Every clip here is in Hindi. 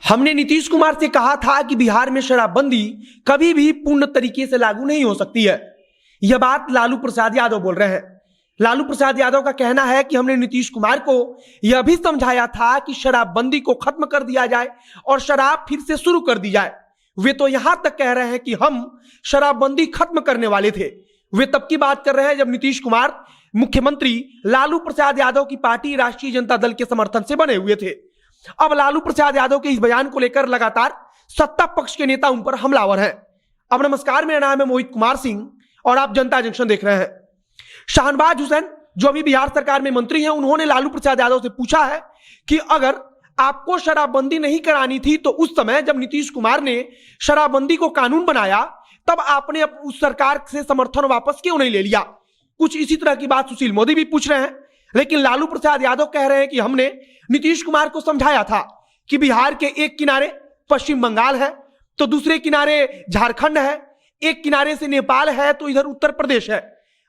हमने नीतीश कुमार से कहा था कि बिहार में शराबबंदी कभी भी पूर्ण तरीके से लागू नहीं हो सकती है। यह बात लालू प्रसाद यादव बोल रहे हैं। लालू प्रसाद यादव का कहना है कि हमने नीतीश कुमार को यह भी समझाया था कि शराबबंदी को खत्म कर दिया जाए और शराब फिर से शुरू कर दी जाए। वे तो यहां तक कह रहे हैं कि हम शराबबंदी खत्म करने वाले थे। वे तब की बात कर रहे हैं जब नीतीश कुमार मुख्यमंत्री लालू प्रसाद यादव की पार्टी राष्ट्रीय जनता दल के समर्थन से बने हुए थे। अब लालू प्रसाद यादव के इस बयान को लेकर लगातार सत्ता पक्ष के नेता उन पर हमलावर हैं। अब नमस्कार, मेरा नाम है मोहित कुमार सिंह और आप जनता जंक्शन देख रहे हैं। शाहनवाज हुसैन जो अभी बिहार सरकार में मंत्री हैं, उन्होंने लालू प्रसाद यादव से पूछा है कि अगर आपको शराबबंदी नहीं करानी थी तो उस समय जब नीतीश कुमार ने शराबबंदी को कानून बनाया तब आपने उस सरकार से समर्थन वापस क्यों नहीं ले लिया। कुछ इसी तरह की बात सुशील मोदी भी पूछ रहे हैं। लेकिन लालू प्रसाद यादव कह रहे हैं कि हमने नीतीश कुमार को समझाया था कि बिहार के एक किनारे पश्चिम बंगाल है तो दूसरे किनारे झारखंड है, एक किनारे से नेपाल है तो इधर उत्तर प्रदेश है।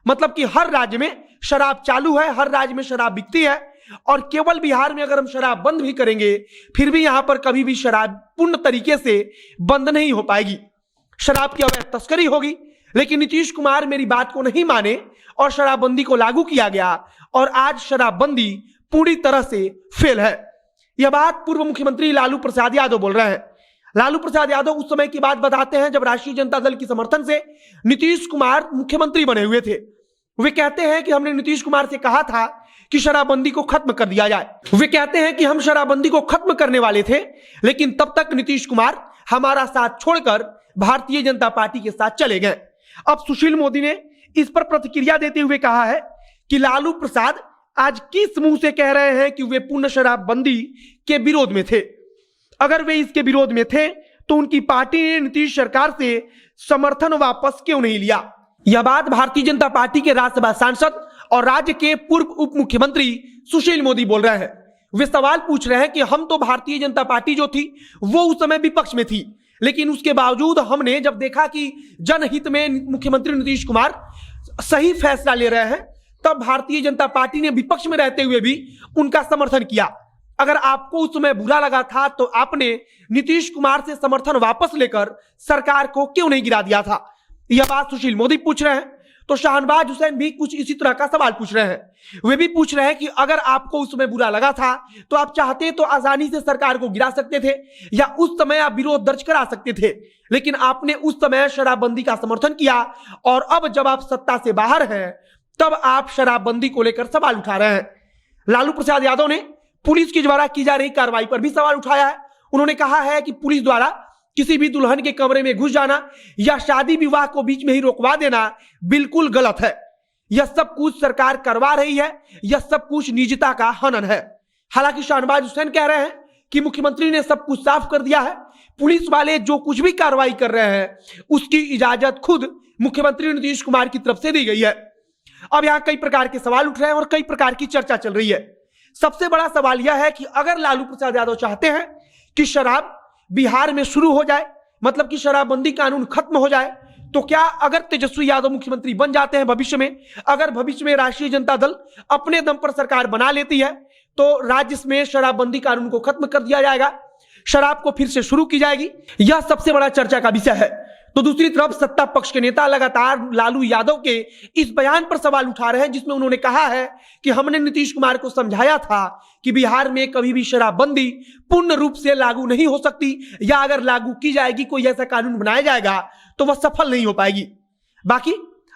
मतलब कि हर राज्य में शराब चालू है, हर राज्य में शराब बिकती है और केवल बिहार में अगर हम शराब बंद भी करेंगे फिर भी यहां पर कभी भी शराब पूर्ण तरीके से बंद नहीं हो पाएगी। शराब की अवैध तस्करी होगी। लेकिन नीतीश कुमार मेरी बात को नहीं माने और शराबबंदी को लागू किया गया और आज शराबबंदी पूरी तरह से फेल है। यह बात पूर्व मुख्यमंत्री लालू प्रसाद यादव बोल रहे हैं। लालू प्रसाद यादव उस समय की बात बताते हैं जब राष्ट्रीय जनता दल की समर्थन से नीतीश कुमार मुख्यमंत्री बने हुए थे। वे कहते हैं कि हमने नीतीश कुमार से कहा था कि शराबबंदी को खत्म कर दिया जाए। वे कहते हैं कि हम शराबबंदी को खत्म करने वाले थे, लेकिन तब तक नीतीश कुमार हमारा साथ छोड़कर भारतीय जनता पार्टी के साथ चले गए। अब सुशील मोदी ने इस पर प्रतिक्रिया देते हुए कहा है कि लालू प्रसाद आज किस मुंह से कह रहे हैं कि वे पूर्ण शराबबंदी के विरोध में थे। अगर वे इसके विरोध में थे तो उनकी पार्टी ने नीतीश सरकार से समर्थन वापस क्यों नहीं लिया। यह बात भारतीय जनता पार्टी के राज्यसभा सांसद और राज्य के पूर्व उप मुख्यमंत्री सुशील मोदी बोल रहे हैं। वे सवाल पूछ रहे हैं कि हम तो भारतीय जनता पार्टी जो थी वो उस समय विपक्ष में थी, लेकिन उसके बावजूद हमने जब देखा कि जनहित में मुख्यमंत्री नीतीश कुमार सही फैसला ले रहे हैं तब भारतीय जनता पार्टी ने विपक्ष में रहते हुए भी उनका समर्थन किया। अगर आपको उस समय बुरा लगा था तो आपने नीतीश कुमार से समर्थन वापस लेकर सरकार को क्यों नहीं गिरा दिया था। यह बात सुशील मोदी पूछ रहे हैं। तो शाहनवाज हुसैन भी कुछ इसी तरह का सवाल पूछ रहे हैं। वे भी पूछ रहे हैं कि अगर आपको उस समय बुरा लगा था तो आप चाहते तो आसानी से सरकार को गिरा सकते थे या उस समय आप विरोध दर्ज करा सकते थे, लेकिन आपने उस समय शराबबंदी का समर्थन किया और अब जब आप सत्ता से बाहर हैं तब आप शराबबंदी को लेकर सवाल उठा रहे हैं। लालू प्रसाद यादव ने पुलिस के द्वारा की जा रही कार्रवाई पर भी सवाल उठाया है। उन्होंने कहा है कि पुलिस द्वारा किसी भी दुल्हन के कमरे में घुस जाना या शादी विवाह को बीच में ही रोकवा देना बिल्कुल गलत है। यह सब कुछ सरकार करवा रही है, यह सब कुछ निजता का हनन है। हालांकि शाहनवाज हुसैन कह रहे हैं कि मुख्यमंत्री ने सब कुछ साफ कर दिया है। पुलिस वाले जो कुछ भी कार्रवाई कर रहे हैं उसकी इजाजत खुद मुख्यमंत्री नीतीश कुमार की तरफ से दी गई है। अब यहां कई प्रकार के सवाल उठ रहे हैं और कई प्रकार की चर्चा चल रही है। सबसे बड़ा सवाल यह है कि अगर लालू प्रसाद यादव चाहते हैं कि शराब बिहार में शुरू हो जाए, मतलब कि शराबबंदी कानून खत्म हो जाए, तो क्या अगर तेजस्वी यादव मुख्यमंत्री बन जाते हैं भविष्य में, अगर भविष्य में राष्ट्रीय जनता दल अपने दम पर सरकार बना लेती है तो राज्य में शराबबंदी कानून को खत्म कर दिया जाएगा, शराब को फिर से शुरू की जाएगी। यह सबसे बड़ा चर्चा का विषय है। तो दूसरी तरफ सत्ता पक्ष के नेता लगातार लालू यादव के इस बयान पर सवाल उठा रहे हैं जिसमें उन्होंने कहा है कि हमने नीतीश कुमार को समझाया था कि बिहार में कभी भी शराबबंदी पूर्ण रूप से लागू नहीं हो सकती या अगर लागू की जाएगी, कोई ऐसा कानून बनाया जाएगा तो वह सफल नहीं हो पाएगी। बाकी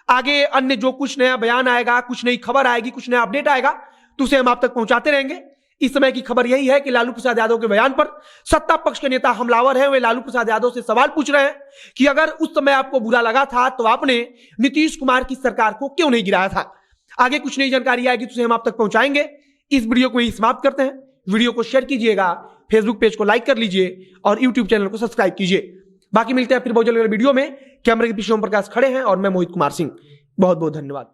आगे अन्य जो कुछ नया बयान आएगा, कुछ नई खबर आएगी, कुछ नया अपडेट आएगा तो उसे हम आप तक पहुंचाते रहेंगे। इस समय की खबर यही है कि लालू प्रसाद यादव के बयान पर सत्ता पक्ष के नेता हमलावर हैं। वे लालू प्रसाद यादव से सवाल पूछ रहे हैं कि अगर उस समय आपको बुरा लगा था तो आपने नीतीश कुमार की सरकार को क्यों नहीं गिराया था। आगे कुछ नई जानकारी आएगी तो उसे हम आप तक पहुंचाएंगे। इस वीडियो को यही समाप्त करते हैं। वीडियो को शेयर कीजिएगा, फेसबुक पेज को लाइक कर लीजिए और यूट्यूब चैनल को सब्सक्राइब कीजिए। बाकी मिलते हैं फिर बहुत जल्द वीडियो में। कैमरे के पीछे ओम प्रकाश खड़े हैं और मैं मोहित कुमार सिंह। बहुत बहुत धन्यवाद।